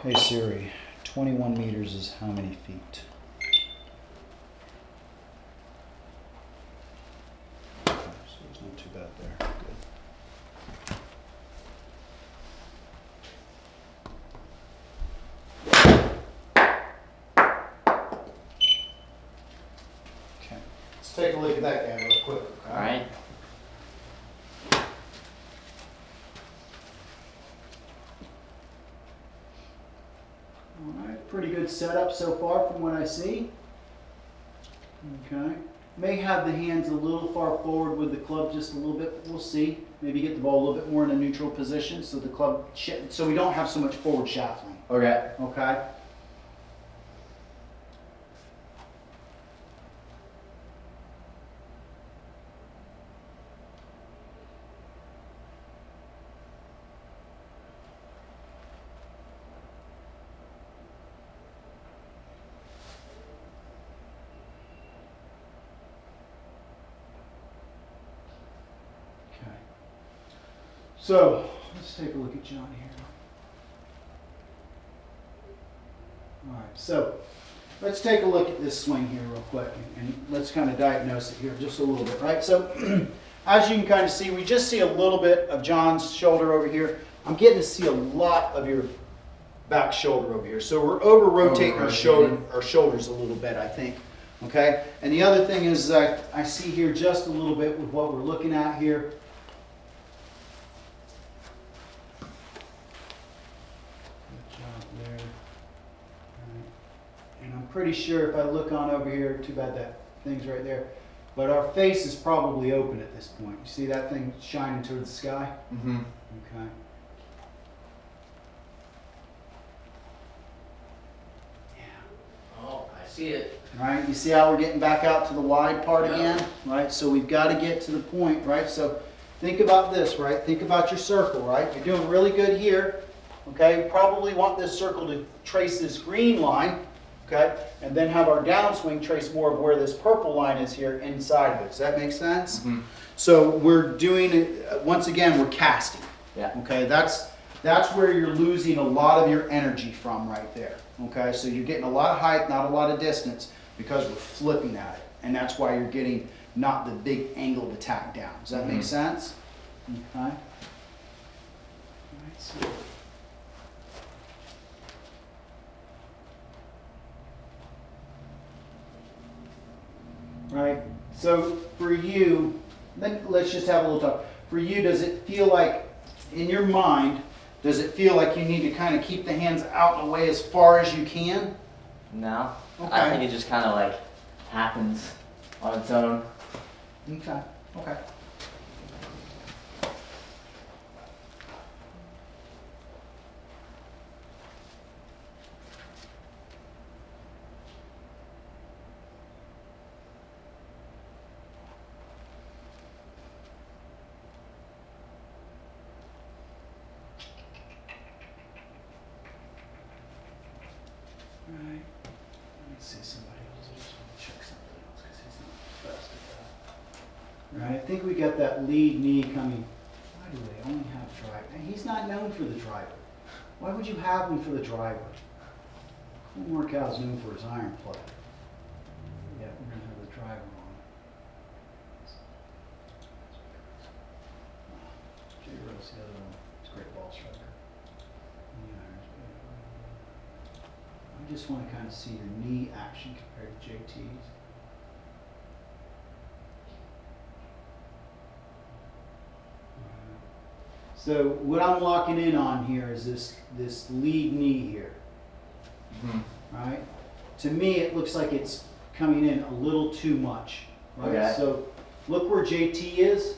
Hey Siri, 21 meters is how many feet? Okay, so it's not too bad there. Good. Okay. Let's take a look at that guy real quick. Okay? All right. Alright, pretty good setup so far from what I see. Okay. May have the hands a little far forward with the club just a little bit, but we'll see. Maybe get the ball a little bit more in a neutral position so the club, so we don't have so much forward shuffling. Okay. Okay. Okay. So let's take a look at John here. All right, so let's take a look at this swing here real quick, and let's kind of diagnose it here just a little bit, right? So as you can kind of see, we just see a little bit of John's shoulder over here. I'm getting to see a lot of your back shoulder over here. So we're over-rotating our shoulders a little bit, I think. Okay? And the other thing is I see here just a little bit with what we're looking at here. Good job there. All right. And I'm pretty sure if I look on over here, too bad that thing's right there, but our face is probably open at this point. You see that thing shining towards the sky? Mm-hmm. Okay. Oh, I see it. Right, you see how we're getting back out to the wide part again, right? So we've got to get to the point, right? So think about this, right? Think about your circle, right? You're doing really good here, okay? You probably want this circle to trace this green line, okay? And then have our downswing trace more of where this purple line is here inside of it. Does that make sense? Mm-hmm. So we're doing it, once again, we're casting. Yeah. Okay, that's where you're losing a lot of your energy from right there. Okay, so you're getting a lot of height, not a lot of distance, because we're flipping at it. And that's why you're getting not the big angled attack down. Does that make sense? Okay. All right, so. Right, so for you, then let's just have a little talk. For you, does it feel like, in your mind, does it feel like you need to kind of keep the hands out and away as far as you can? No. Okay. I think it just kind of like happens on its own. Okay, okay. Right. Let me see somebody else. I just want to check something else because he's not best at that. Right, I think we got that lead knee coming. Why do they only have driver? And he's not known for the driver. Why would you have him for the driver? Colin Morcow's known for his iron play. Yeah, we're going to have the driver on. Jay Rose, the other one. He's a great ball striker. I just want to kind of see your knee action compared to JT's. So what I'm locking in on here is this lead knee here. Mm-hmm. Right? To me, it looks like it's coming in a little too much. Right? Okay. So look where JT is.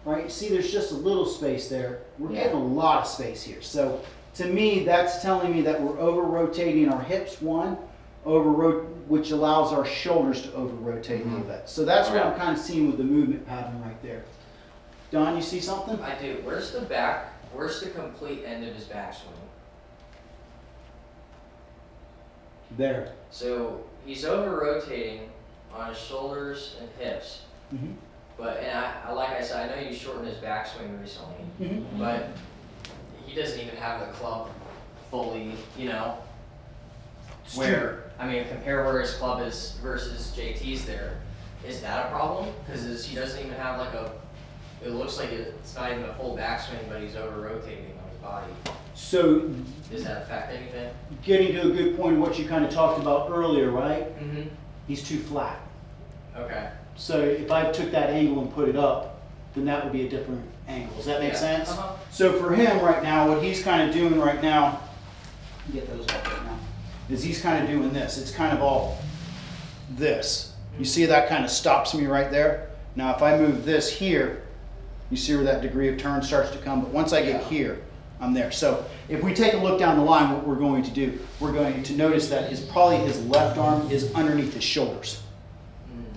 Right? See, there's just a little space there. We're getting a lot of space here. So to me, that's telling me that we're over-rotating our hips, one, which allows our shoulders to over-rotate a little bit. So that's what I'm kind of seeing with the movement pattern right there. Don, you see something? I do. Where's the complete end of his backswing? There. So he's over-rotating on his shoulders and hips. Mm-hmm. But, and I like I said, I know you shortened his backswing recently, Mm-hmm. but he doesn't even have the club fully, you know, where, I mean, compare where his club is versus JT's there. Is that a problem? Because he doesn't even have like it looks like it's not even a full backswing, but he's over rotating on his body. So, Does that affect anything? getting to a good point of what you kind of talked about earlier, right? Mm-hmm. He's too flat. Okay. So if I took that angle and put it up, then that would be a different angle. Does that make Yeah. sense? Uh-huh. So for him right now, what he's kind of doing right now, get those up right now, is he's kind of doing this. It's kind of all this. You see that kind of stops me right there? Now if I move this here, you see where that degree of turn starts to come, but once I get Yeah. here, I'm there. So if we take a look down the line, what we're going to do, we're going to notice that probably his left arm is underneath his shoulders.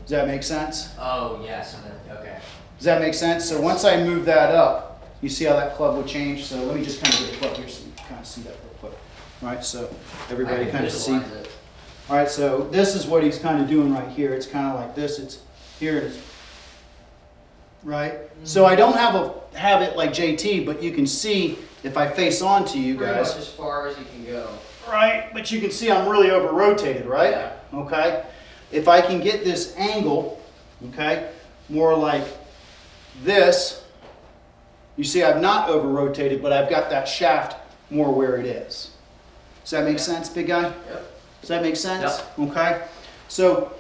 Does that make sense? Oh, yes. Okay. Does that make sense? So once I move that up, you see how that club would change? So let me just kind of get a club here so you can kind of see that real quick. All right, so everybody I can kind of see. visualize it. All right, so this is what he's kind of doing right here. It's kind of like this. It's here it is. Right? So I don't have it like JT, but you can see if I face on to you Pretty guys. much as far as you can go. Right, but you can see I'm really over rotated, right? Yeah. Okay. If I can get this angle, okay, more like this, you see I've not over rotated, but I've got that shaft more where it is. Does that make sense, big guy? Yep. Does that make sense? Okay. So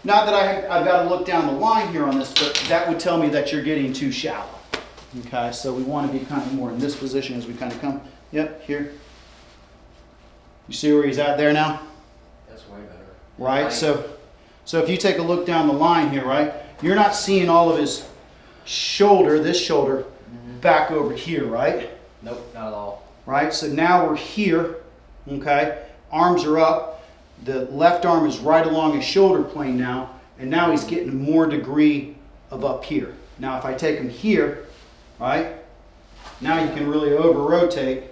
not that I've got to look down the line here on this, but that would tell me that you're getting too shallow. Okay, so we want to be kind of more in this position as we kind of come. Yep, here. You see where he's at there now? That's way better. Right, Like- so if you take a look down the line here, right, you're not seeing all of his shoulder, this shoulder, back over here, right? Nope, not at all. Right, so now we're here, okay, arms are up, the left arm is right along his shoulder plane now, and now he's getting more degree of up here. Now if I take him here, right, now you can really over rotate,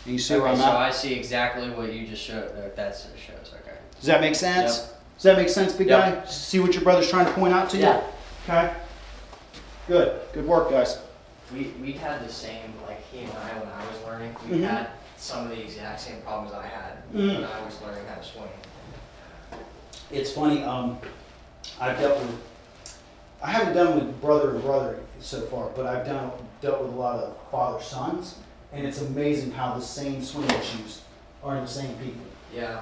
and you see where I'm so at. I see exactly what you just showed. That shows. Okay. Does that make sense? Yep. Does that make sense, big Yep. guy? See what your brother's trying to point out to you? Yeah. Okay. Good. Good work, guys. We had the same, like he and I, when I was learning, we Mhm. had some of the exact same problems I had Mhm. when I was learning how to swing. It's funny. I haven't done with brother and brother so far, but I've dealt with a lot of father sons, and it's amazing how the same swing issues are in the same people. Yeah.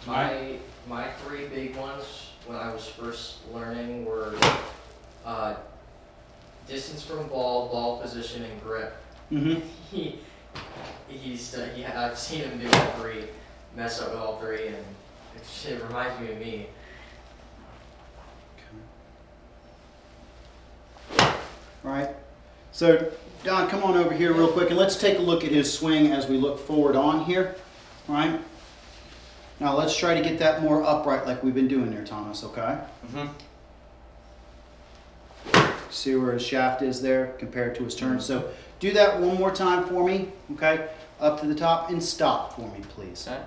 My three big ones when I was first learning were distance from ball position, and grip. Mm-hmm. I've seen him do all three, mess up with all three, and it reminds me of me. Right. So, Don, come on over here real quick, and let's take a look at his swing as we look forward on here. Right. Now let's try to get that more upright like we've been doing there, Thomas. Okay. Mm-hmm. See where his shaft is there compared to his turn. So do that one more time for me, okay? Up to the top and stop for me, please. Okay.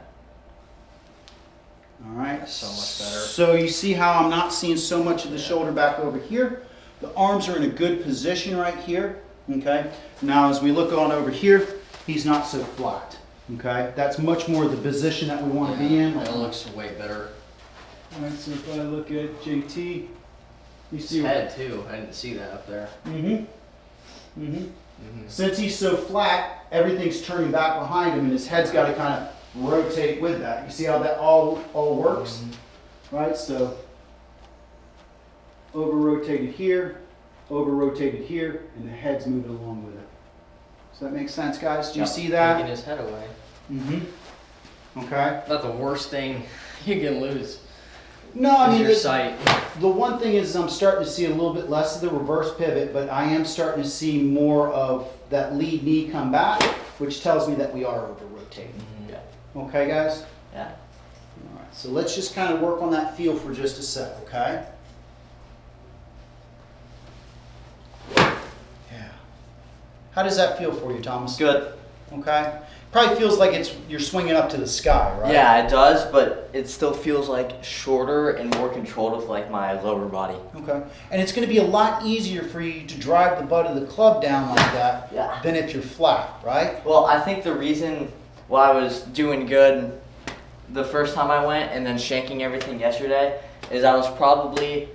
All right. That's so much better. So you see how I'm not seeing so much of the shoulder back over here? The arms are in a good position right here, okay? Now as we look on over here, he's not so flat, okay? That's much more the position that we want to be in. That looks way better. All right, so if I look at JT, you His see head too. I didn't see that up there. Mm-hmm. Mm-hmm. Since he's so flat, everything's turning back behind him, and his head's got to kind of rotate with that. You see how that all works, right? So over rotated here, and the head's moving along with it. Does that make sense, guys? Do you Yep. see Taking that? his head away. Mm-hmm. Okay. Not the worst thing you can lose. No, I Is mean your the, sight. the one thing is I'm starting to see a little bit less of the reverse pivot, but I am starting to see more of that lead knee come back, which tells me that we are over rotating. Yeah. Okay, guys? Yeah. All right, so let's just kind of work on that feel for just a sec, okay? Yeah. How does that feel for you, Thomas? Good. Okay. Probably feels like you're swinging up to the sky, right? Yeah, it does, but it still feels like shorter and more controlled with like my lower body. Okay. And it's going to be a lot easier for you to drive the butt of the club down like that Yeah. than if you're flat, right? Well, I think the reason while I was doing good the first time I went and then shanking everything yesterday is I was probably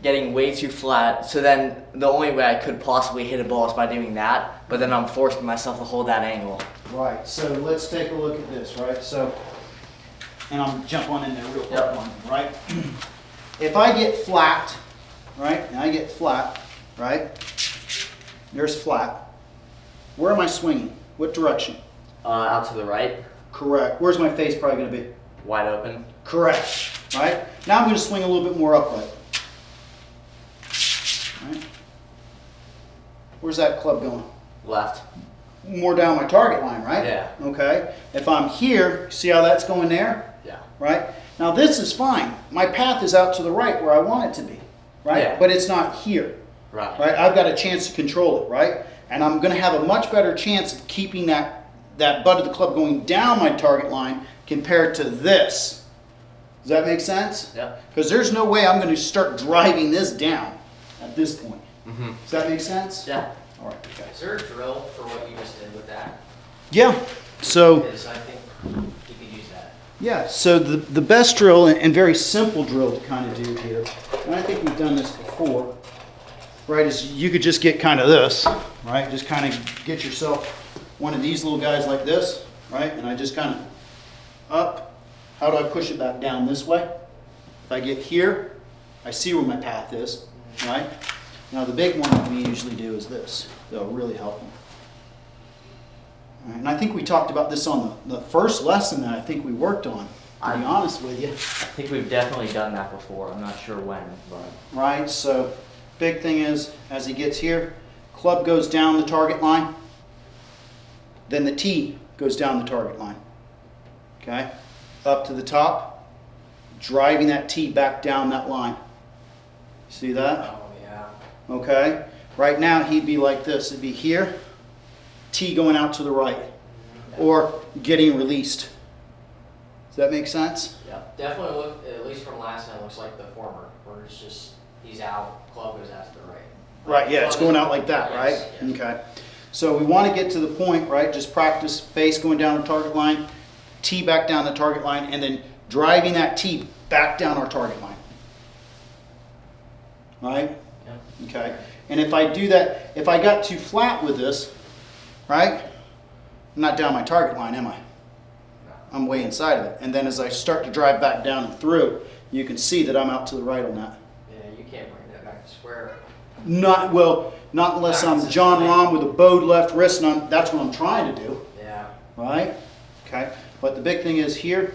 getting way too flat. So then the only way I could possibly hit a ball is by doing that, but then I'm forcing myself to hold that angle. Right, so let's take a look at this, right? So, and I'm jump on in there real quick, Yep. right? If I get flat, right, and I get flat, right? There's flat. Where am I swinging? What direction? Out to the right, Correct. Where's my face probably going to be? wide open. Correct. Right? Now I'm going to swing a little bit more upright. Right? Where's that club going? Left. More down my target line, right? Yeah. Okay. If I'm here, see how that's going there? Yeah. Right? Now this is fine. My path is out to the right where I want it to be. Right? Yeah. But it's not here. Right. Right? I've got a chance to control it, right? And I'm going to have a much better chance of keeping that butt of the club going down my target line compared to this. Does that make sense? Yeah. Because there's no way I'm going to start driving this down at this point. Mm-hmm. Does that make sense? Yeah. All right. Okay. Is there a drill for what you just did with that? Yeah. So Because I think you could use that. yeah. So the best drill and very simple drill to kind of do here, and I think we've done this before, right? Is you could just get kind of this, right? Just kind of get yourself one of these little guys like this, right? And I just kind of up. How do I push it back down this way? If I get here, I see where my path is, right? Now the big one that we usually do is this. That'll really help me. All right, and I think we talked about this on the first lesson that I think we worked on, to be honest with you. I think we've definitely done that before. I'm not sure when, but. Right, so big thing is, as he gets here, club goes down the target line, then the tee goes down the target line. Okay? Up to the top, driving that tee back down that line. See that? Oh, yeah. Okay? Right now he'd be like this. It'd be here, tee going out to the right, or getting released. Does that make sense? Yeah. Definitely look, at least from last time, looks like the former, where it's just, he's out, club goes out to the right. Right, yeah, it's Club going is- out like that, right? Yes, yes. Okay. So we want to get to the point, right? Just practice face going down the target line, tee back down the target line, and then driving that tee back down our target line. Right? Yeah. Okay. And if I do that, if I got too flat with this, right? I'm not down my target line, am I? I'm way inside of it. And then as I start to drive back down and through, you can see that I'm out to the right on that. Yeah, you can't bring that back to square. Not unless I'm John Rahm with a bowed left wrist, and that's what I'm trying to do, Yeah. right? Okay, but the big thing is here,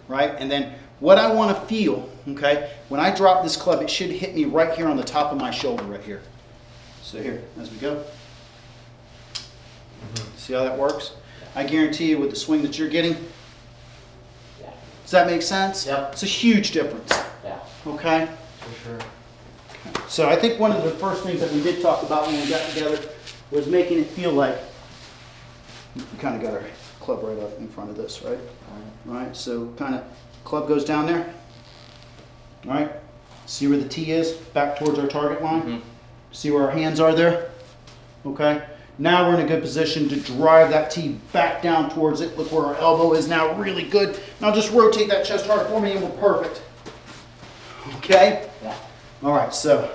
right? And then what I want to feel, okay, when I drop this club, it should hit me right here on the top of my shoulder, right here. So here, as we go. See how that works? I guarantee you with the swing that you're getting, Yeah. does that make sense? Yep. It's a huge difference, Yeah. okay? For sure. So I think one of the first things that we did talk about when we got together was making it feel like we kind of got our club right up in front of this, right? Right. So kind of club goes down there. All right. See where the tee is, back towards our target line. Mm-hmm. See where our hands are there. Okay. Now we're in a good position to drive that tee back down towards it. Look where our elbow is now, really good. Now just rotate that chest hard for me and we're perfect. Okay. Yeah. All right, so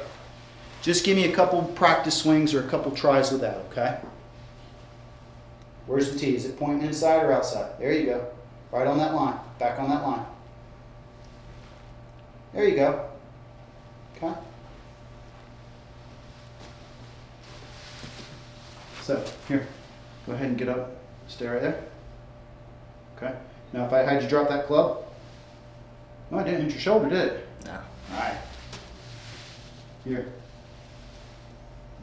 just give me a couple practice swings or a couple tries with that, okay? Where's the tee? Is it pointing inside or outside? There you go. Right on that line. Back on that line. There you go. Okay? So, here. Go ahead and get up. Stay right there. Okay? Now, if I had you drop that club, no, it didn't hit your shoulder, did it? No. All right. Here.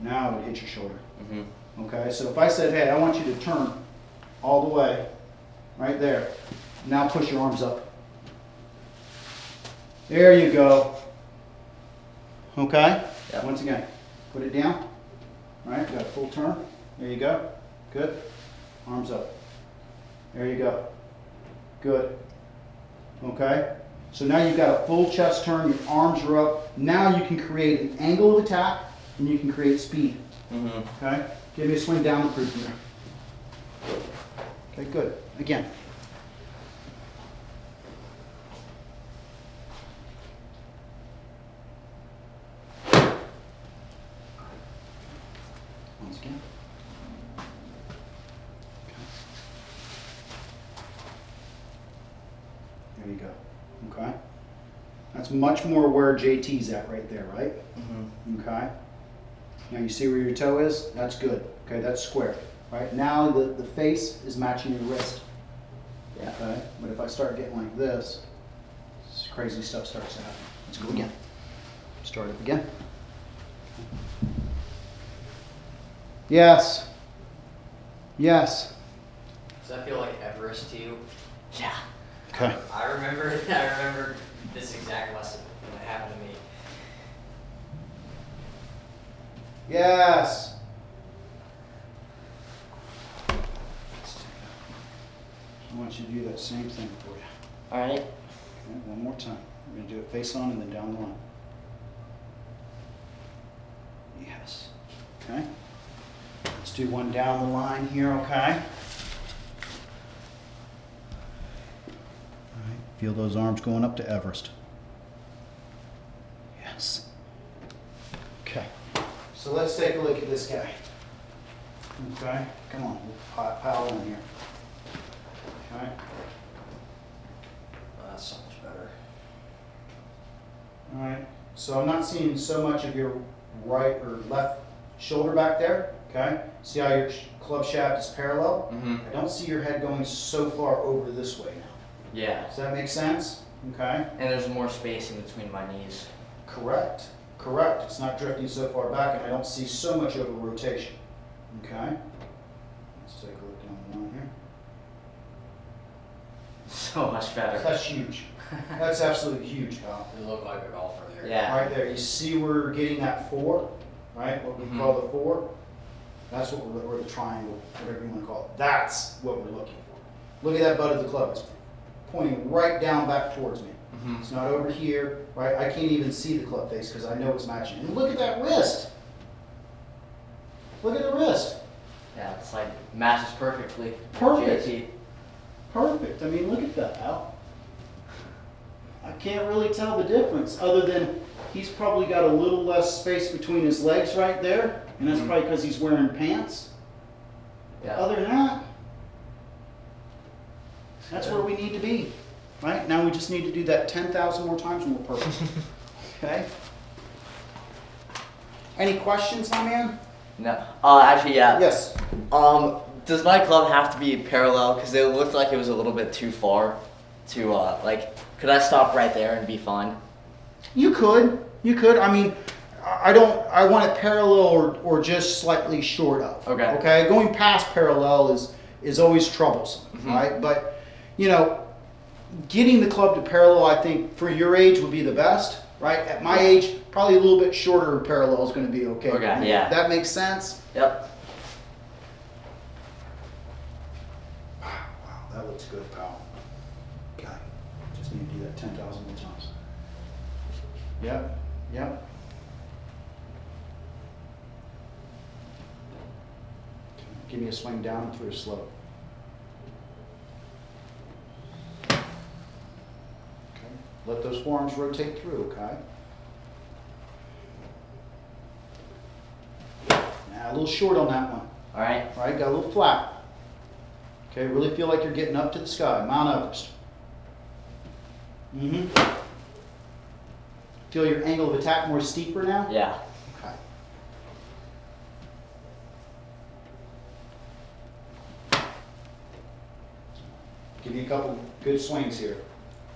Now it hits your shoulder. Mm-hmm. Okay, so if I said, hey, I want you to turn all the way, right there. Now push your arms up. There you go. Okay? Yep. Once again, put it down. All right, got a full turn. There you go. Good. Arms up. There you go. Good. Okay? So now you've got a full chest turn, your arms are up. Now you can create an angle of attack and you can create speed. Mm-hmm. Okay? Give me a swing down the proof here. Okay, good. Again. Once again. Okay. There you go. Okay. That's much more where JT's at right there, right? Mm-hmm. Okay. Now you see where your toe is? That's good. Okay, that's square. Right now the face is matching your wrist. Yeah. Okay. But if I start getting like this crazy stuff starts to happen. Let's go again. Start up again. Yes. Yes. Does that feel like Everest to you? Yeah. Okay. I remember this exact lesson when it happened to me. Yes. I want you to do that same thing for you. All right. Okay, one more time. We're going to do it face on and then down the line. Yes. Okay. Let's do one down the line here, okay? All right. Feel those arms going up to Everest. Yes. Okay. So let's take a look at this guy. Okay. Come on. We'll pile in here. Okay. That's so much better. All right, so I'm not seeing so much of your right or left shoulder back there, okay? See how your club shaft is parallel? Mm-hmm. I don't see your head going so far over this way now. Yeah. Does that make sense? Okay? And there's more space in between my knees. Correct, correct. It's not drifting so far back and I don't see so much over rotation, okay? Let's take a look down the line here. So much better. That's huge. That's absolutely huge, pal. You look like a golfer there. Yeah. Right there, you see we're getting that 4, right? What we Mhm. call the 4. That's what we're, or the triangle, whatever you want to call it. That's what we're looking for. Look at that butt of the club. It's pointing right down back towards me. Mm-hmm. It's not over here, right? I can't even see the club face because I know it's matching. And look at that wrist. Look at the wrist. Yeah, it's like matches perfectly. Perfect. JT. Perfect. I mean, look at that, Al. I can't really tell the difference other than he's probably got a little less space between his legs right there. And that's Mhm. probably because he's wearing pants. Yeah. Other than that, that's where we need to be. Right? Now we just need to do that 10,000 more times and we're perfect. Okay? Any questions, my man? No. Actually, yeah. Yes. Does my club have to be parallel? Because it looked like it was a little bit too far to, like, could I stop right there and be fine? You could. You could. I mean, I want it parallel or just slightly short of. Okay. Okay? Going past parallel is always troublesome, Mhm. right? But, you know, getting the club to parallel, I think, for your age would be the best, right? At my age, probably a little bit shorter parallel is going to be okay. Okay, yeah. That makes sense? Yep. Wow, that looks good, pal. Okay. Just need to do that 10,000 more times. Yep, yep. Give me a swing down and through a slope. Okay. Let those forearms rotate through, okay? Now, a little short on that one. All right. All right, got a little flat. Okay, really feel like you're getting up to the sky, Mount Everest. Mm-hmm. Feel your angle of attack more steeper now? Yeah. Okay. Give you a couple good swings here.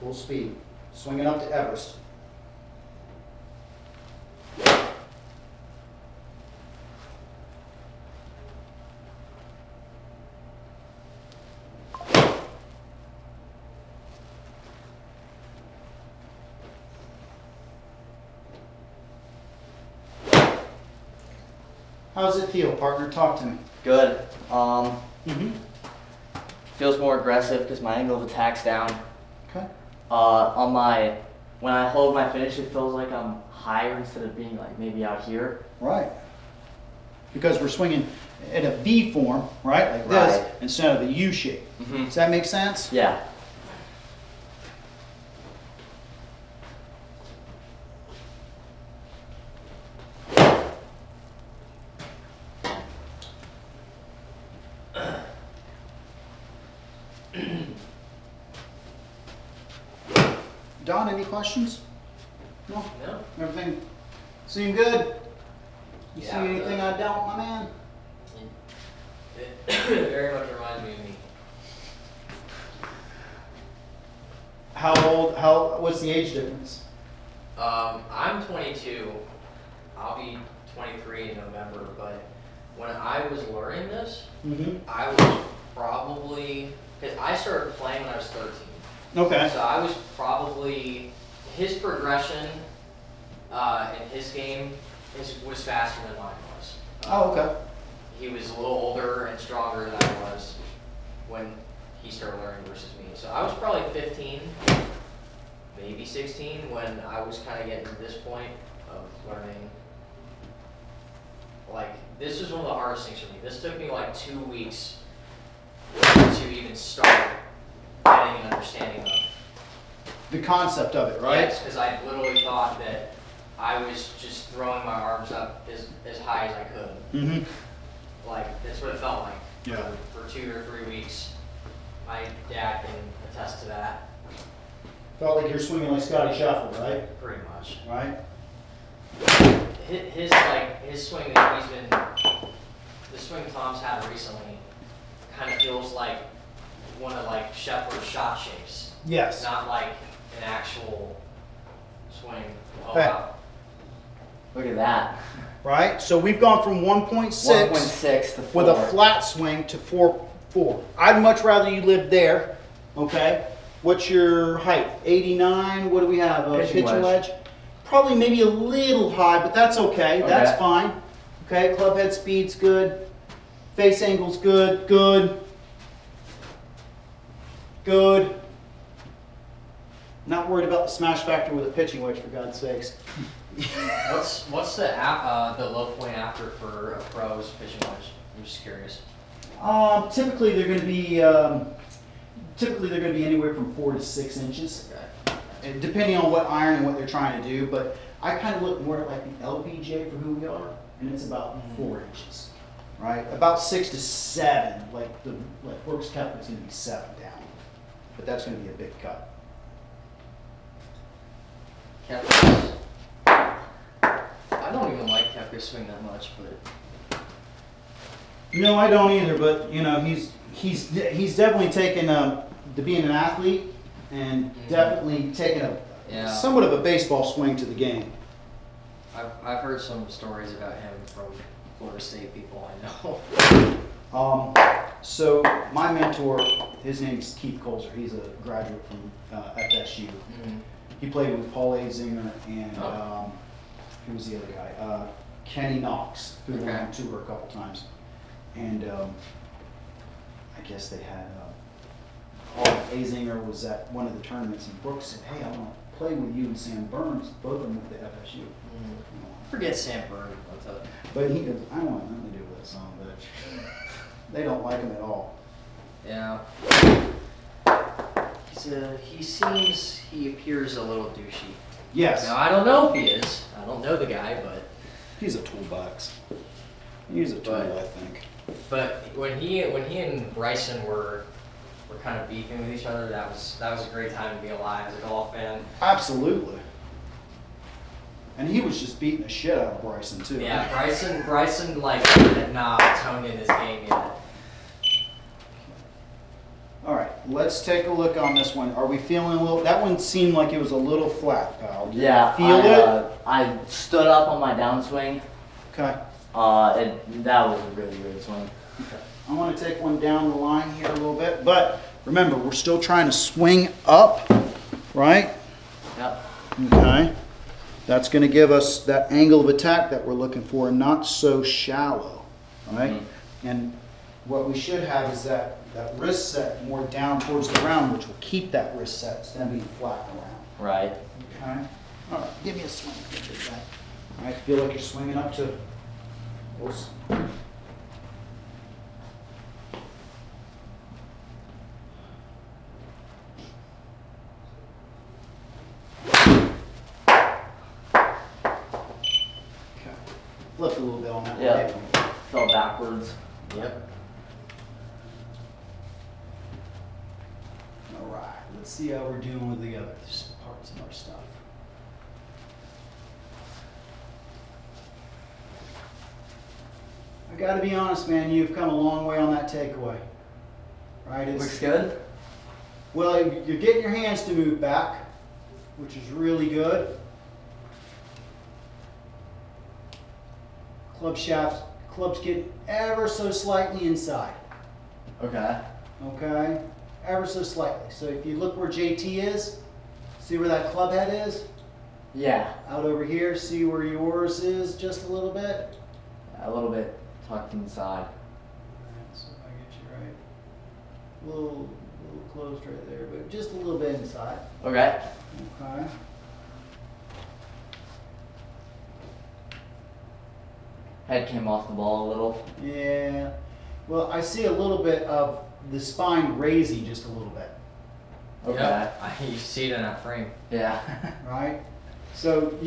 Full speed. Swinging up to Everest. How does it feel, partner? Talk to me. Good. Mm-hmm. Feels more aggressive because my angle of attack's down. Okay. When I hold my finish, it feels like I'm higher instead of being like maybe out here. Right. because we're swinging in a V form, right, like this, Right. instead of the U shape. Mhm. Does that make sense? Yeah. Don, any questions? No? No? Everything seem good? You see Yeah, it anything does. I don't, my man? It very much reminds me of me. What's the age difference? I'm 22. I'll be 23 in November, but when I was learning this, Mm-hmm. I was probably, because I started playing when I was 13. Okay. So I was probably, his progression in his game was faster than mine was. Oh, okay. He was a little older and stronger than I was when he started learning versus me. So I was probably 15, maybe 16 when I was kind of getting to this point of learning. Like, this was one of the hardest things for me. This took me like 2 weeks to even start getting an understanding of. The concept of it, right? Yes, because I literally thought that I was just throwing my arms up as high as I could. Mm-hmm. Like, that's what it felt like. Yeah. For 2 or 3 weeks. My dad can attest to that, Felt like you're swinging like Scotty Shuffle, right? pretty much. Right? His swing that he's been, the swing Tom's had recently, kind of feels like one of like Shepard's shot shapes, Yes. not like an actual swing. Oh Okay. wow. Look at that. Right? So we've gone from 1.6 1.6 to 4. with a flat swing to 4.4. I'd much rather you live there. Okay? What's your height? 89? What do we have? A Pitching pitching wedge. wedge? Probably maybe a little high, but that's okay. That's Okay. fine. Okay, club head speed's good. Face angle's good. Good. Good. Not worried about the smash factor with a pitching wedge, for God's sakes. What's the low point after for a pro's pitching wedge? I'm just curious. Typically they're going to be anywhere from 4 to 6 inches, Okay. and depending on what iron and what they're trying to do. But I kind of look more at like the LPGA for who we are, and it's about 4 inches, right? About 6 to 7. Like Brooks Koepka is going to be 7 down, but that's going to be a big cut. Koepka's, I don't even like Koepka's swing that much, but No, I don't either. But you know, he's definitely taken to being an athlete, and definitely taken Yeah. somewhat of a baseball swing to the game. I've heard some stories about him from Florida State people I know. So my mentor, his name's Keith Colzer. He's a graduate from FSU. Mhm. He played with Paul Azinger and Oh. who was the other guy? Kenny Knox, who went Okay. on tour a couple times. And I guess they had Paul Azinger was at one of the tournaments, and Brooks said, "Hey, I want to play with you and Sam Burns. Both of them went to FSU." You know, Forget Sam Burn. but he goes, "I don't want nothing to do with that son of a bitch." They don't like him at all. Yeah. He appears a little douchey. Yes, Now I don't know if he is. I don't know the guy, he's a toolbox. He's a tool, But- I think. but when he and Bryson were kind of beefing with each other, that was a great time to be alive as a golf fan. Absolutely. And he was just beating the shit out of Bryson too. Yeah, Bryson like had not toned in his game yet. All right, let's take a look on this one. Are we feeling a little? That one seemed like it was a little flat, pal. Did you Yeah. feel it? I stood up on my downswing. Okay. That was a really good swing. Okay. I want to take one down the line here a little bit, but remember, we're still trying to swing up, right? Yep. Okay. That's going to give us that angle of attack that we're looking for, not so shallow, right? Mm-hmm. And what we should have is that wrist set more down towards the ground, which will keep that wrist set instead of being flat around. Right. Okay. All right. Give me a swing. All right. Feel like you're swinging up to Oops. Okay. Flip a little bit on that. Yeah. Right? Fell backwards. Yep. All right. Let's see how we're doing with the other parts of our stuff. I got to be honest, man. You've come a long way on that takeaway. Right? Looks good. Well, you're getting your hands to move back, which is really good. Club's getting ever so slightly inside. Okay. Okay? Ever so slightly. So if you look where JT is, see where that club head is? Yeah. Out over here, see where yours is just a little bit? A little bit tucked inside. Alright, so if I get you right. A little closed right there, but just a little bit inside. Okay. Okay. Head came off the ball a little. Yeah. Well, I see a little bit of the spine raising just a little bit, Okay. Yep. You see it in that frame. Yeah. right? So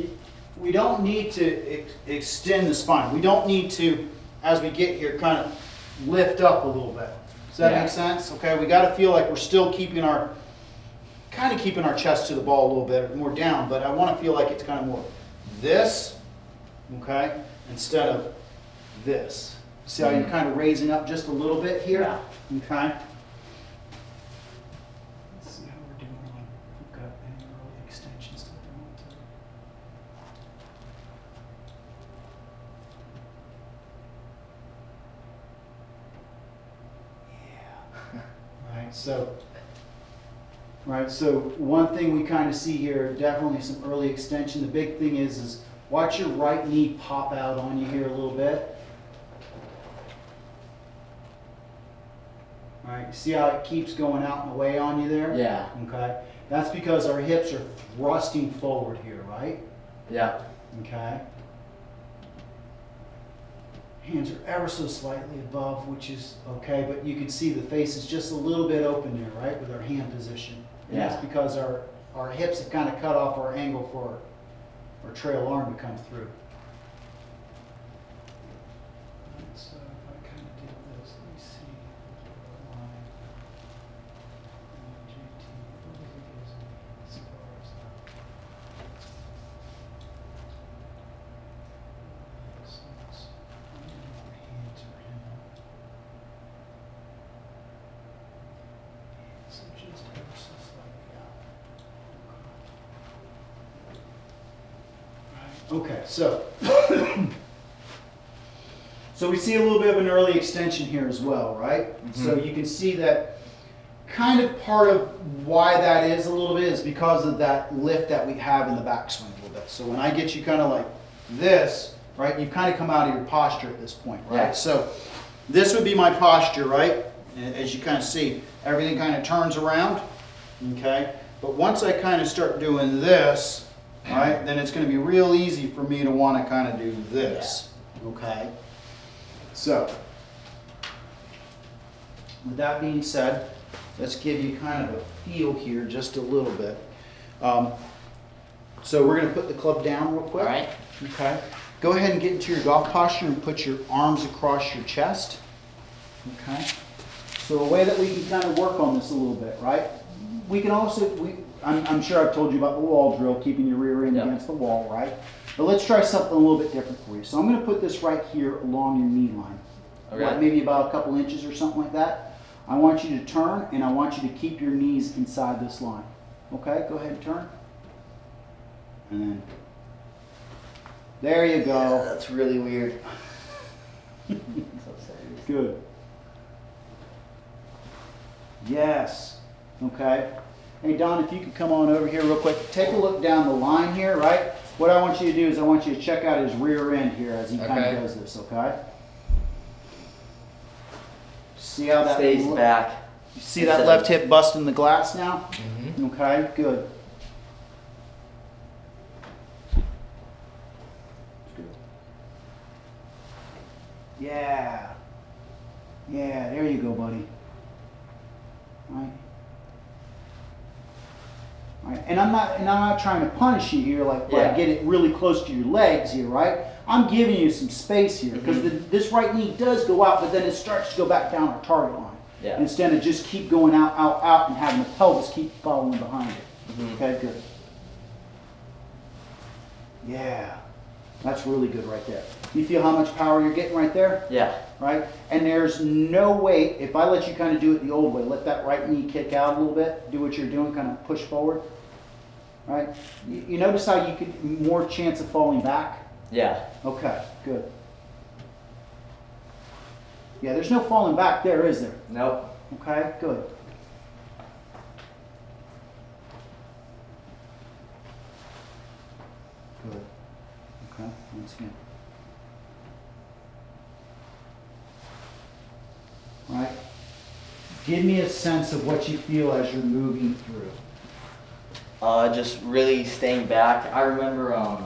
we don't need to extend the spine. We don't need to, as we get here, kind of lift up a little bit. Does that Yeah. make sense? Okay, we got to feel like we're still keeping our chest to the ball a little bit more down, but I want to feel like it's kind of more this, okay, instead of this. See how you're kind of raising up just a little bit here? Yeah. Okay. Let's see how we're doing on, we've got any early extensions that we want to. Yeah. Right, so one thing we kind of see here, definitely some early extension. The big thing is watch your right knee pop out on you here a little bit. All right, see how it keeps going out and away on you there? Yeah. Okay, that's because our hips are thrusting forward here, right? Yeah. Okay. Hands are ever so slightly above, which is okay, but you can see the face is just a little bit open there, right, with our hand position. And Yeah. that's because our hips have kind of cut off our angle for our trail arm to come through. So if I kind of did this, let me see. Line. JT, what does it gives me as far as that? So it's, I'm gonna do my hands for him. So just ever so slightly out. Okay, so so we see a little bit of an early extension here as well, right? So you can see that kind of part of why that is a little bit is because of that lift that we have in the backswing a little bit. So when I get you kind of like this, right, you kind of come out of your posture at this point, right? Yeah. So this would be my posture, right? As you kind of see, everything kind of turns around, okay? But once I kind of start doing this, right, then it's going to be real easy for me to want to kind of do this, okay? So, with that being said, let's give you kind of a feel here just a little bit. So we're going to put the club down real quick. All right. Okay. Go ahead and get into your golf posture and put your arms across your chest. Okay. So a way that we can kind of work on this a little bit, right? We can also, I'm sure I've told you about the wall drill, keeping your rear end Yep. against the wall, right? But let's try something a little bit different for you. So I'm going to put this right here along your knee line. Okay. Like maybe about a couple inches or something like that. I want you to turn and I want you to keep your knees inside this line. Okay, go ahead and turn. And then, there you go. That's really weird. So serious. Good. Yes. Okay. Hey Don, if you could come on over here real quick. Take a look down the line here, right? What I want you to do is I want you to check out his rear end here as he kind Okay. of does this, okay? See how that Stays back. You see that left hip busting the glass now? Mm-hmm. Okay, good. Yeah. Yeah, there you go, buddy. Right. Right. And I'm not trying to punish you here, like Yeah. get it really close to your legs here, right? I'm giving you some space here because this right knee does go out, but then it starts to go back down our target line. Yeah. Instead of just keep going out, out, out, and having the pelvis keep following behind it. Okay, good. Yeah, that's really good right there. You feel how much power you're getting right there? Yeah. Right? And there's no way, if I let you kind of do it the old way, let that right knee kick out a little bit, do what you're doing, kind of push forward. Right? You notice how you could more chance of falling back? Yeah. Okay, good. Yeah, there's no falling back there, is there? Nope. Okay, good. Good. Okay, once again. Right? Give me a sense of what you feel as you're moving through. Just really staying back. I remember, I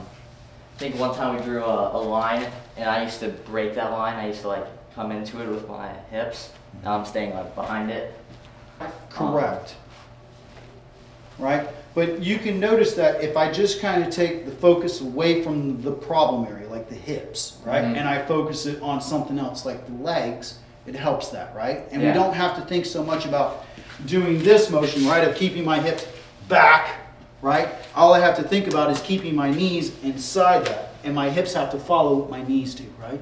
think one time we drew a line, and I used to break that line. I used to like come into it with my hips. Now I'm staying like behind it. Correct. Right? But you can notice that if I just kind of take the focus away from the problem area, like the hips, right? Mhm. And I focus it on something else like the legs, it helps that, right? And Yeah. we don't have to think so much about doing this motion, right? Of keeping my hips back, right? All I have to think about is keeping my knees inside that. And my hips have to follow what my knees do, right?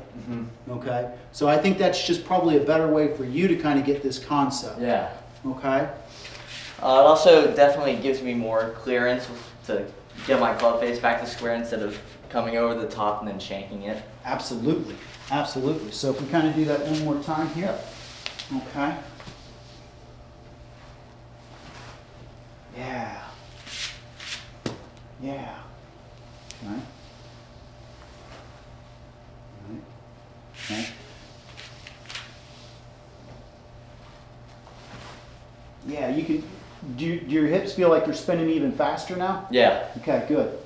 Okay? So I think that's just probably a better way for you to kind of get this concept. Yeah. Okay? It also definitely gives me more clearance to get my club face back to square instead of coming over the top and then shanking it. Absolutely, absolutely. So if we kind of do that one more time here, okay? Yeah. Yeah. Okay. Right. Okay. Yeah, you can. Do your hips feel like they're spinning even faster now? Yeah. Okay, good.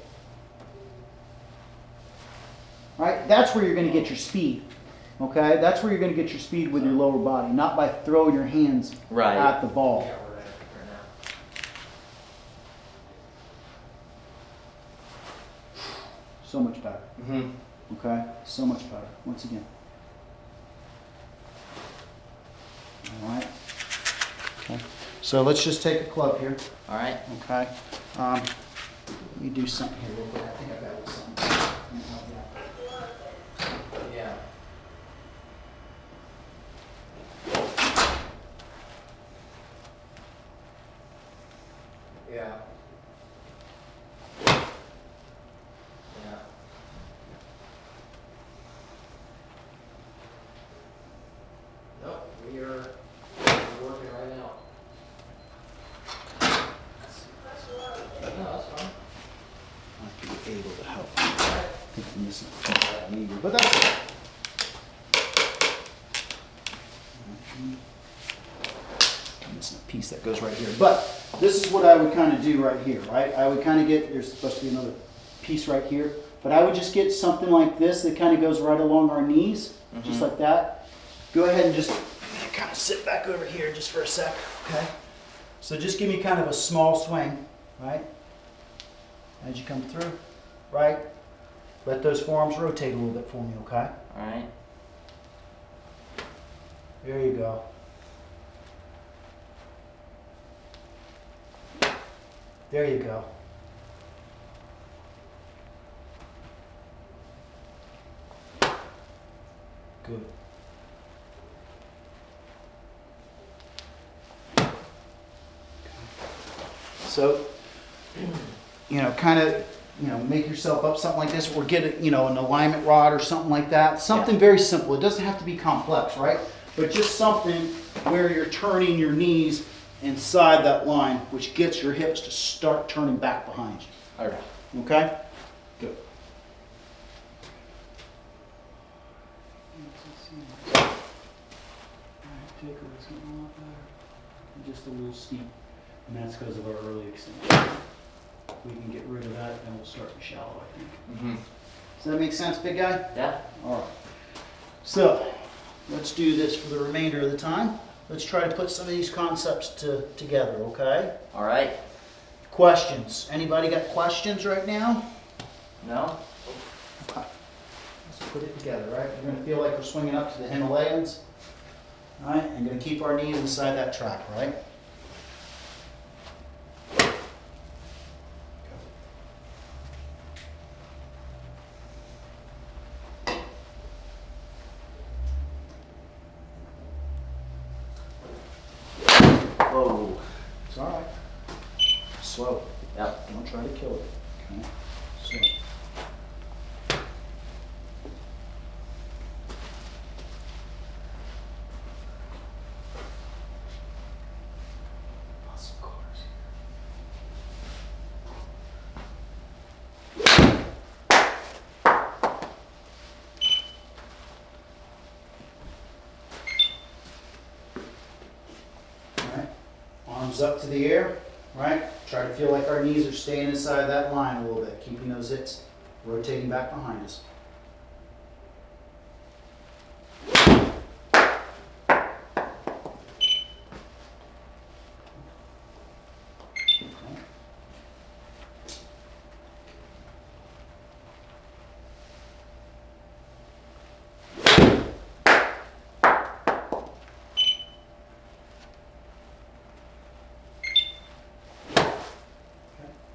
Right? That's where you're going to get your speed. Okay? That's where you're going to get your speed with your lower body, not by throwing your hands Right. at the ball. Yeah, we're ready for now. So much better. Mm-hmm. Okay? So much better. Once again. All right? Okay. So let's just take a club here. All right. Okay? Let me do something here real quick. I think I got something. Yeah. Yeah. Yeah. Nope, we're working right now. No, that's fine. I might be able to help. I think I'm missing a piece that I needed, but that's okay. I'm missing a piece that goes right here. But this is what I would kind of do right here, right? I would kind of get, there's supposed to be another piece right here, but I would just get something like this that kind of goes right along our knees, just like that. Go ahead and just kind of sit back over here just for a sec, okay? So just give me kind of a small swing, right? As you come through, right? Let those forearms rotate a little bit for me, okay? All right. There you go. There you go. Good. So, kind of, make yourself up something like this, or get an alignment rod or something like that. Something very simple. It doesn't have to be complex, right? But just something where you're turning your knees inside that line, which gets your hips to start turning back behind you. All right. Okay? Good. Just a little steep, and that's because of our early extension. We can get rid of that, and we'll start to shallow, I think. Mm-hmm. Does that make sense, big guy? Yeah. All right. So, let's do this for the remainder of the time. Let's try to put some of these concepts together, okay? All right. Questions? Anybody got questions right now? No? Okay. Let's put it together, right? We're going to feel like we're swinging up to the Himalayas. All right, and going to keep our knees inside that track, right? Whoa. It's all right. Slow. Yep. Don't try to kill it. Okay? Slow. Lots of cars. All right. Arms up to the air, right? Try to feel like our knees are staying inside that line a little bit, keeping those hips rotating back behind us. Okay.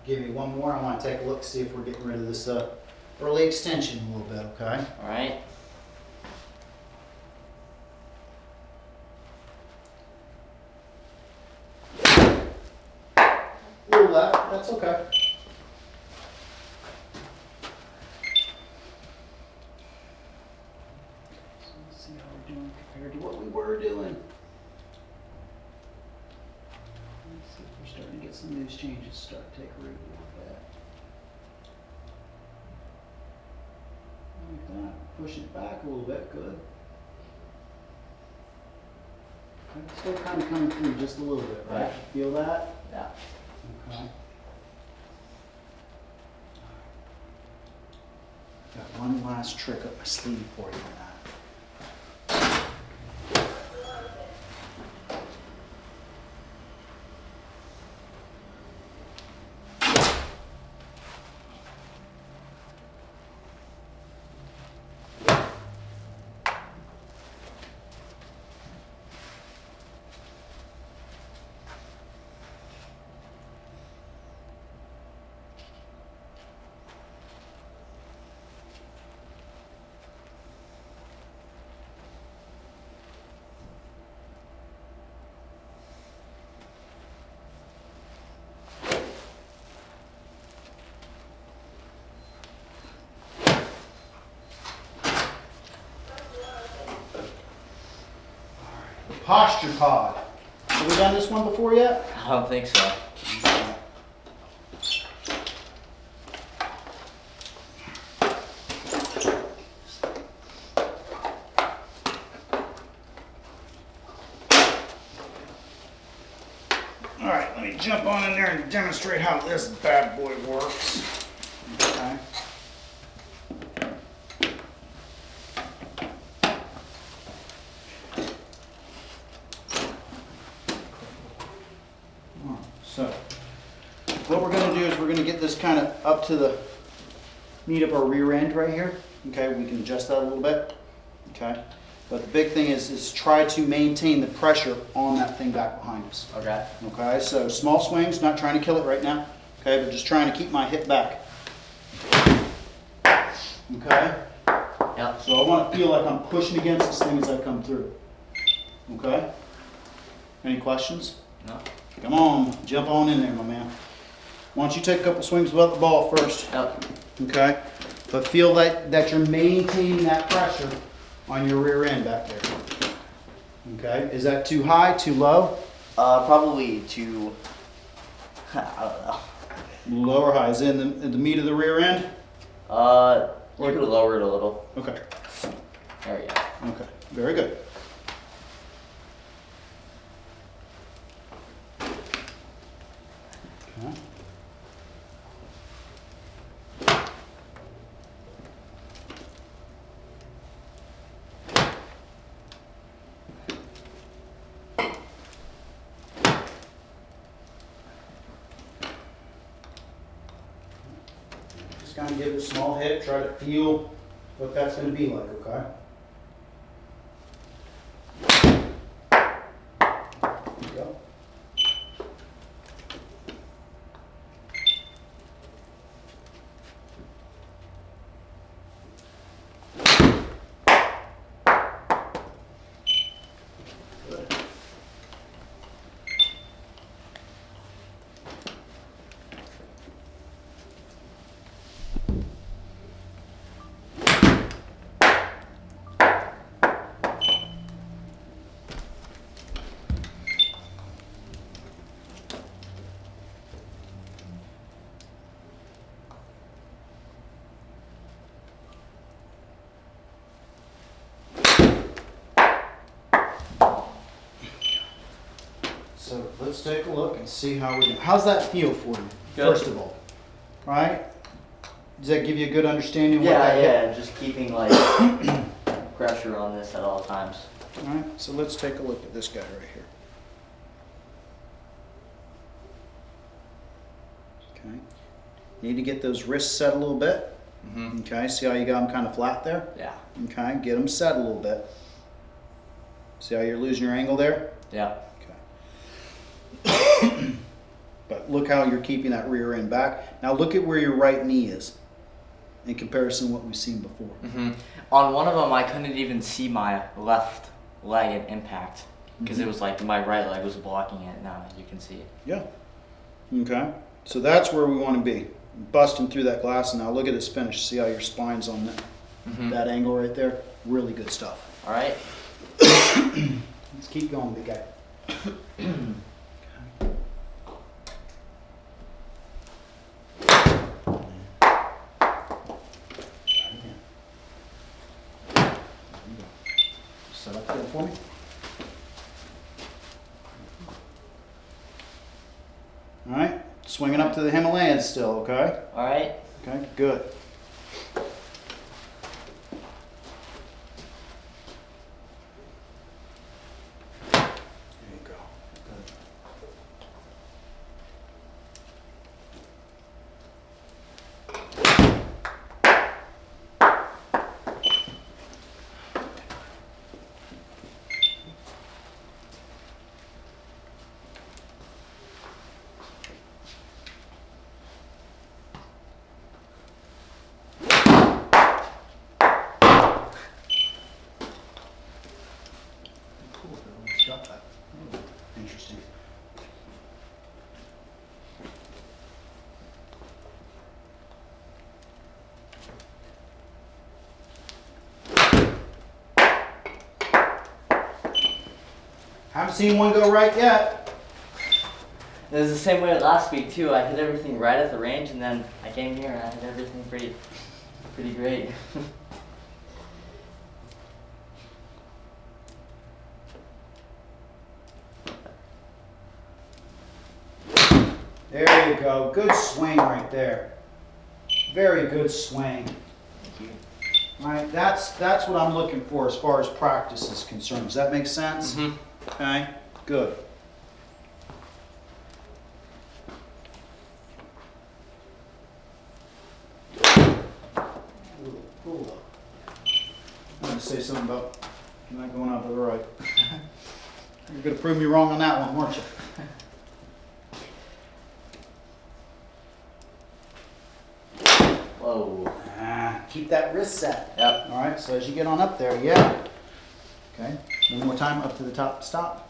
Give me one more. I want to take a look, see if we're getting rid of this early extension a little bit, okay? All right. A little left, that's okay. So let's see how we're doing compared to what we were doing. Let's see if we're starting to get some of these changes start to take root a little bit. Like that. Pushing it back a little bit, good. Okay, still kind of coming through just a little bit, right? Right. Feel that? Yeah. Okay. Got one last trick up my sleeve for you on that. Posture pod. Have we done this one before yet? I don't think so. All right, let me jump on in there and demonstrate how this bad boy works. Okay. So, what we're going to do is we're going to get this kind of up to the meet of our rear end right here. Okay, we can adjust that a little bit. Okay, but the big thing is try to maintain the pressure on that thing back behind us. Okay. Okay, so small swings, not trying to kill it right now. Okay, but just trying to keep my hip back. Okay, Yep. so I want to feel like I'm pushing against this thing as I come through. Okay, any questions? No. Come on, jump on in there, my man. Why don't you take a couple swings without the ball first, Yep. okay? But feel that you're maintaining that pressure on your rear end back there. Okay, is that too high, too low? Probably to. I don't know. Low or high? Is it in the meat of the rear end? You could lower it a little. Okay, There you go. okay, very good. Okay. Just kind of give it a small hit, try to feel what that's going to be like, okay? There you go. Good. So let's take a look and see how we're doing. How's that feel for you, Good. first of all? Right? Does that give you a good understanding of what Yeah, that hit? yeah, just keeping like pressure on this at all times. All right, so let's take a look at this guy right here. Okay. Need to get those wrists set a little bit. Mm-hmm. Okay, see how you got them kind of flat there? Yeah. Okay, get them set a little bit. See how you're losing your angle there? Yeah. Okay. But look how you're keeping that rear end back. Now look at where your right knee is in comparison to what we've seen before. Mm-hmm. On one of them, I couldn't even see my left leg at impact because it was like my right leg was blocking it. Now you can see it. Yeah. Okay. So that's where we want to be. Busting through that glass, and now look at this finish. See how your spine's on that, that angle right there? Really good stuff. All right. Let's keep going, big guy. Set up there for me. All right, swinging up to the Himalayas still, okay? All right. Okay, good. There you go. Good. Cool, it's got that. Interesting. Haven't seen one go right yet. It was the same way last week too. I hit everything right at the range, and then I came here and I hit everything pretty great. There you go. Good swing right there. Very good swing. Thank you. Right, that's what I'm looking for as far as practice is concerned. Does that make sense? Mm-hmm. Okay, good. Cool. I wanted to say something about not going out to the right. You're going to prove me wrong on that one, weren't you? Whoa. Keep that wrist set. Yep. All right, so as you get on up there, yeah. Okay, one more time up to the top, stop.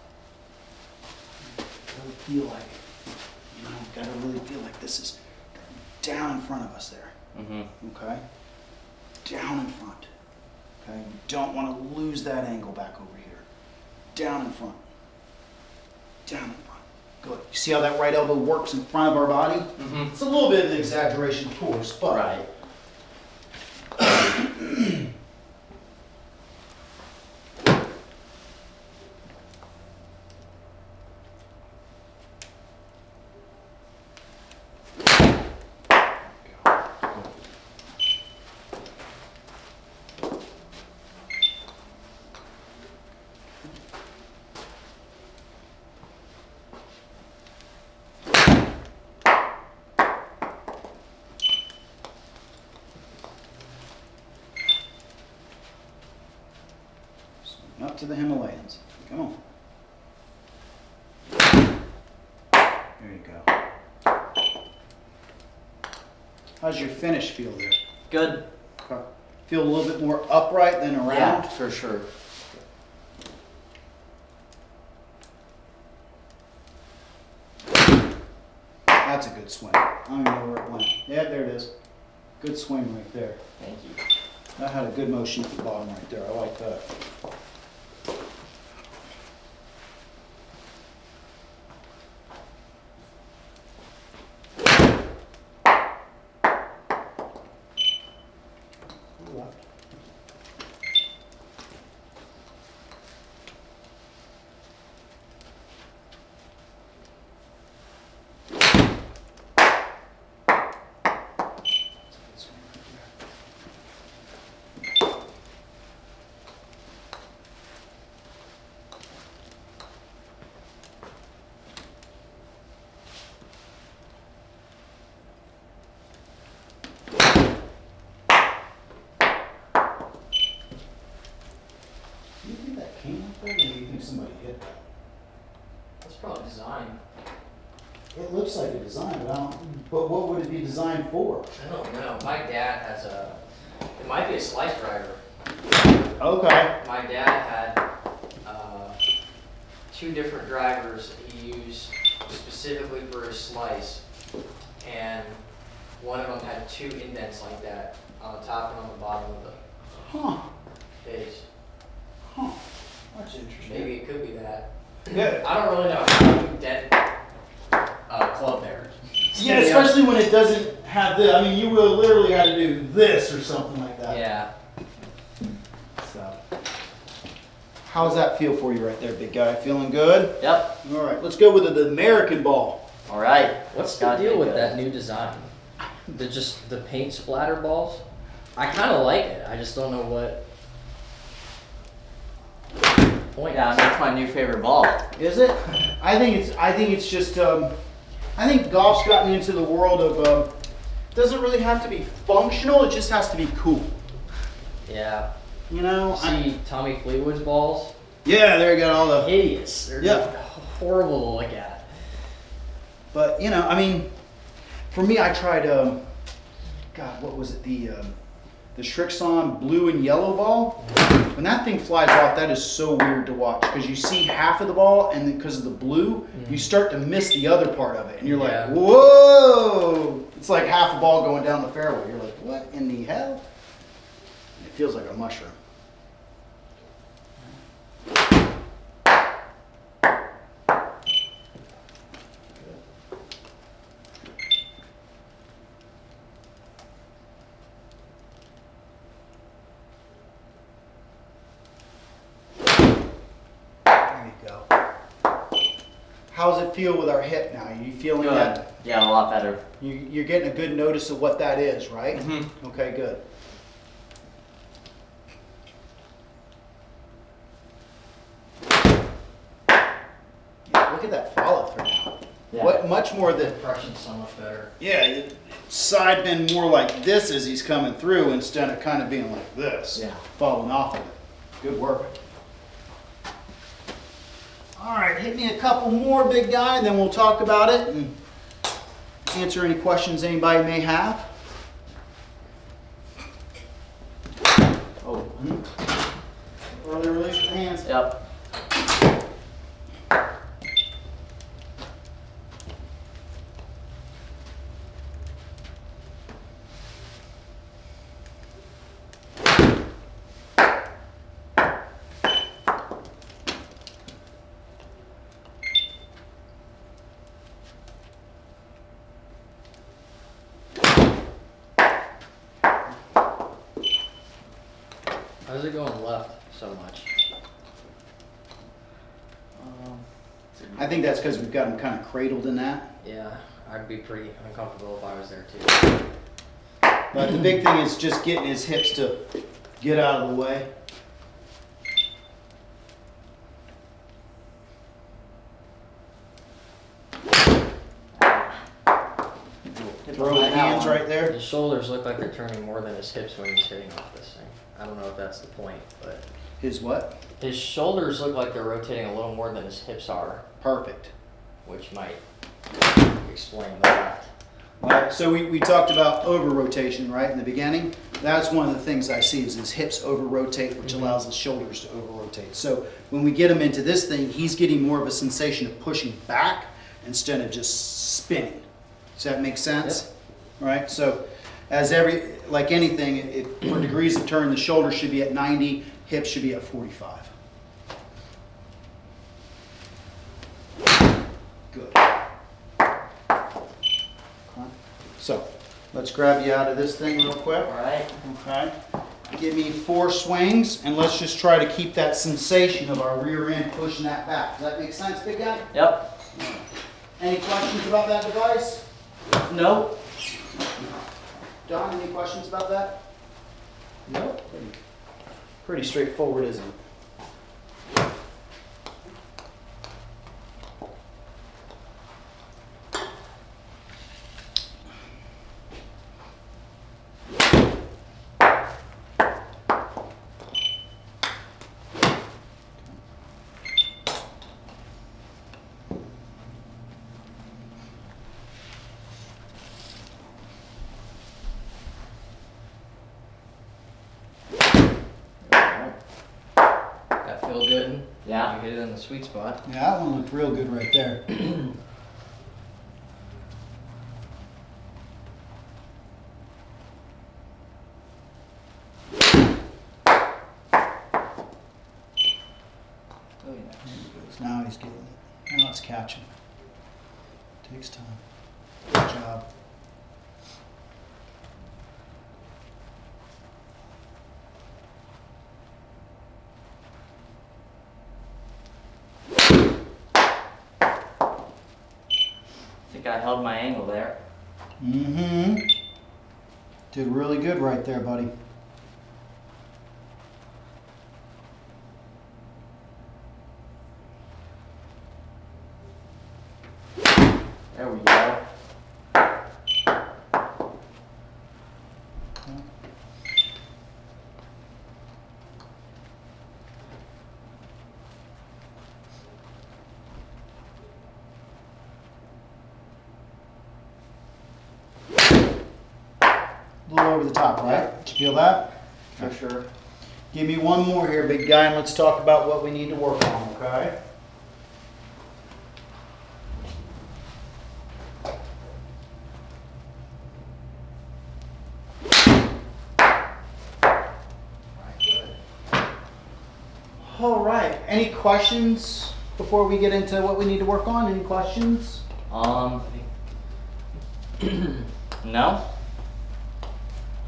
Really feel like, gotta really feel like this is down in front of us there. Mm-hmm. Okay, down in front. Okay, you don't want to lose that angle back over here. Down in front. Down in front. Good. You see how that right elbow works in front of our body? Mm-hmm. It's a little bit of an exaggeration, of course, but Right. to the Himalayas. Come on. There you go. How's your finish feel there? Good. Okay. Feel a little bit more upright than around? Yeah, for sure. That's a good swing. I don't even know where it went. Yeah, there it is. Good swing right there. Thank you. That had a good motion at the bottom right there. I like that. Left. Do you think that came up there, or do you think somebody hit that? That's probably design. It looks like a design, but I don't, but what would it be designed for? I don't know. My dad has it might be a slice driver. Okay. My dad had two different drivers that he used specifically for his slice, and one of them had two indents like that on the top and on the bottom of the Huh. base. Huh. That's interesting. Maybe it could be that. Yeah. I don't really know how you dent club there. Yeah, especially when it doesn't have this. I mean, you will literally have to do this or something like that. Yeah. So, how's that feel for you right there, big guy? Feeling good? Yep. All right, let's go with the American ball. All right. What's the Gotta deal be with good. that new design? The paint splatter balls? I kind of like it. I just don't know what point. Yeah, that's my new favorite ball. Is it? I think it's just. I think golf's gotten into the world of. Doesn't really have to be functional. It just has to be cool. Yeah. You know. See Tommy Fleetwood's balls? Yeah, there you got all the. Hideous. They're Yeah. horrible to look at. But you know, I mean, for me, I tried. God, what was it? The Shrixon blue and yellow ball. When that thing flies off, that is so weird to watch because you see half of the ball, and then because of the blue, you start to miss the other part of it, and you're Yeah. like, "Whoa!" It's like half a ball going down the fairway. You're like, "What in the hell?" And it feels like a mushroom. There you go. How's it feel with our hip now? Are you feeling Good. that? Yeah, a lot better. You're getting a good notice of what that is, right? Mm-hmm. Okay, good. Yeah, look at that follow through now. Yeah. What much more The than impression's so much better. yeah, side bend more like this as he's coming through instead of kind of being like this, Yeah. falling off of it. Good work. All right, hit me a couple more, big guy, and then we'll talk about it and answer any questions anybody may have. Oh. Early release your hands. Yep. How's it going left so much? I think that's because we've got him kind of cradled in that. Yeah, I'd be pretty uncomfortable if I was there too. But the big thing is just getting his hips to get out of the way. Throw the hands right there. His shoulders look like they're turning more than his hips when he's hitting off this thing. I don't know if that's the point, but His what? His shoulders look like they're rotating a little more than his hips are, Perfect. which might explain the left. All right, so we talked about over rotation, right, in the beginning. That's one of the things I see is his hips over rotate, which allows his shoulders to over rotate. So when we get him into this thing, he's getting more of a sensation of pushing back instead of just spinning. Does that make sense? Right, so as like anything, for degrees of turn, the shoulder should be at 90, hips should be at 45. Good. So, let's grab you out of this thing real quick. All right. Okay. Give me 4 swings, and let's just try to keep that sensation of our rear end pushing that back. Does that make sense, big guy? Yep. Any questions about that device? Nope. Don, any questions about that? Nope. Pretty straightforward, isn't it? That feel good? Yeah. You hit it in the sweet spot. Yeah, that one looked real good right there. Oh, yeah. Now he's getting it. Now it's catching. Takes time. Good job. I think I held my angle there. Mm-hmm. Did really good right there, buddy. There we go. A little over the top, right? Did you feel that? For sure. Give me one more here, big guy, and let's talk about what we need to work on, okay? All right, any questions before we get into what we need to work on? Any questions? No.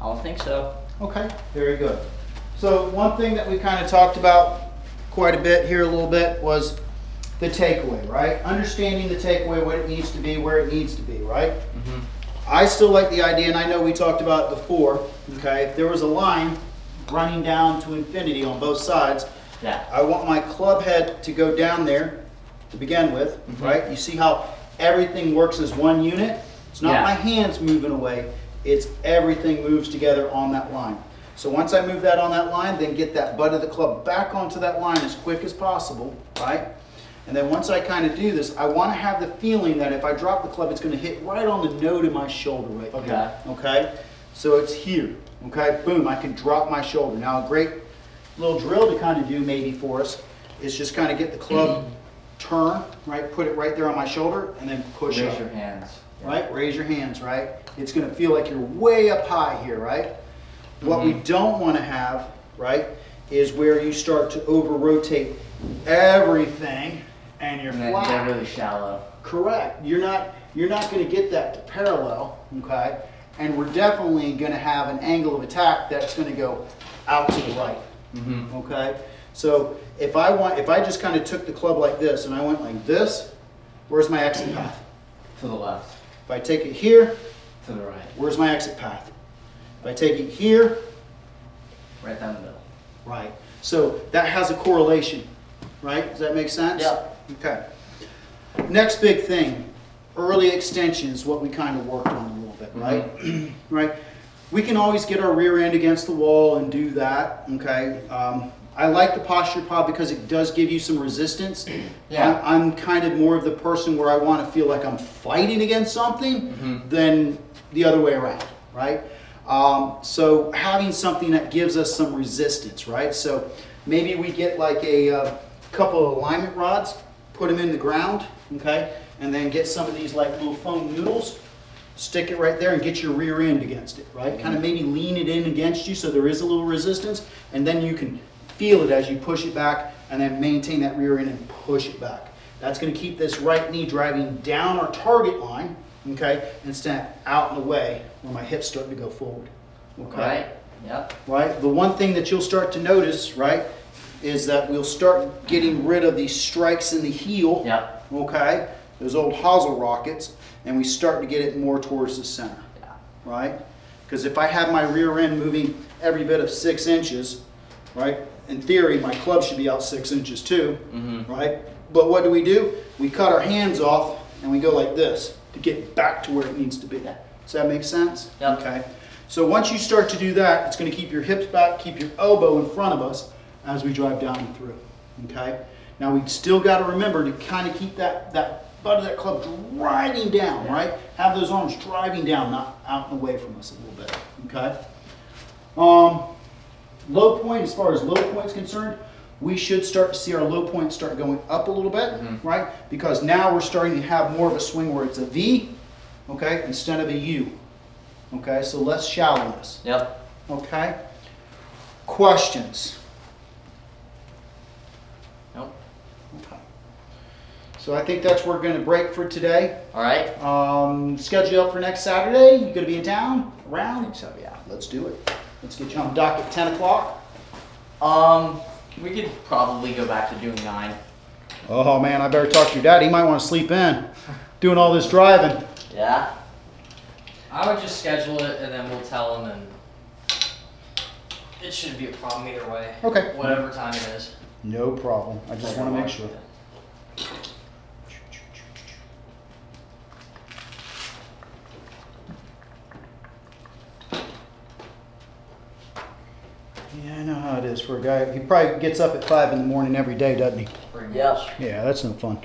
I don't think so. Okay, very good. So one thing that we kind of talked about quite a bit here, a little bit, was the takeaway, right? Understanding the takeaway, what it needs to be, where it needs to be, right? Mm-hmm. I still like the idea, and I know we talked about it before, okay? If there was a line running down to infinity on both sides, Yeah. I want my club head to go down there to begin with, right? You see how everything works as one unit? It's not Yeah. my hands moving away, it's everything moves together on that line. So once I move that on that line, then get that butt of the club back onto that line as quick as possible, right? And then once I kind of do this, I want to have the feeling that if I drop the club, it's going to hit right on the node of my shoulder right here, okay? So it's here, okay? Boom, I can drop my shoulder. Now a great little drill to kind of do maybe for us is just kind of get the club turn, right? Put it right there on my shoulder and then push Raise up. your hands. Right? Raise your hands, right? It's going to feel like you're way up high here, right? What we don't want to have, right, is where you start to over-rotate everything and you're And then flat. they're really shallow. Correct. You're not going to get that to parallel, okay? And we're definitely going to have an angle of attack that's going to go out to the right, Mm-hmm. okay? So if I just kind of took the club like this and I went like this, where's my exit path? To the left. If I take it here, To the right. where's my exit path? If I take it here, Right down the middle. right. So that has a correlation, right? Does that make sense? Yep. Okay. Next big thing, early extension is what we kind of worked on a little bit, right? Right. We can always get our rear end against the wall and do that, okay? I like the posture pod because it does give you some resistance. Yeah. I'm kind of more of the person where I want to feel like I'm fighting against something than the other way around, right? So having something that gives us some resistance, right? So maybe we get like a couple of alignment rods, put them in the ground, okay? And then get some of these like little foam noodles, stick it right there and get your rear end against it, right? Kind of maybe lean it in against you so there is a little resistance, and then you can feel it as you push it back and then maintain that rear end and push it back. That's going to keep this right knee driving down our target line, okay, instead of out and away where my hips start to go forward, okay? Right. Yep. Right? The one thing that you'll start to notice, right, is that we'll start getting rid of these strikes in the heel, Yep. okay, those old hosel rockets, and we start to get it more towards the center, Yeah. right? Because if I have my rear end moving every bit of 6 inches, right, in theory, my club should be out 6 inches too, right? But what do? We cut our hands off and we go like this to get back to where it needs to be. Does that make sense? Yep. Okay. So once you start to do that, it's going to keep your hips back, keep your elbow in front of us as we drive down and through. Okay. Now we still got to remember to kind of keep that butt of that club driving down, right? Have those arms driving down, not out and away from us a little bit. Okay. Low point, as far as low point is concerned, we should start to see our low point start going up a little bit, right? Because now we're starting to have more of a swing where it's a V, okay, instead of a U. Okay, so less shallowness. Yep. Okay. Questions? Nope. Okay. So I think that's where we're going to break for today. All right. Schedule you up for next Saturday. You going to be in town? Around? So yeah. Let's do it. Let's get you on dock at 10 o'clock. We could probably go back to doing 9. Oh man, I better talk to your dad. He might want to sleep in. Doing all this driving. Yeah. I would just schedule it and then we'll tell him, and it shouldn't be a problem either way. Okay. Whatever time it is. No problem. I just want to make sure. Yeah, I know how it is for a guy. He probably gets up at 5 in the morning every day, doesn't he? Pretty Yep. much. Yeah, that's no fun.